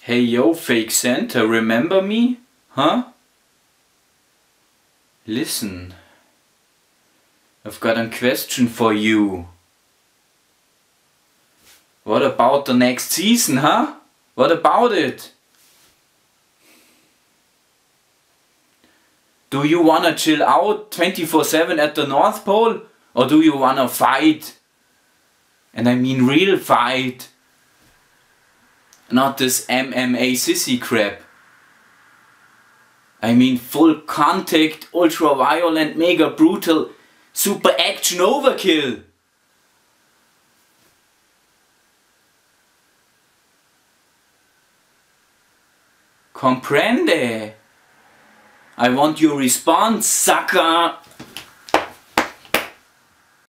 Hey yo, fake Santa, remember me? Huh? Listen, I've got a question for you. What about the next season, huh? What about it? Do you wanna chill out 24/7 at the North Pole? Or do you wanna fight? And I mean real fight. Not this MMA sissy crap. I mean full contact, ultra violent, mega brutal, super action overkill. Comprende? I want your response, sucker!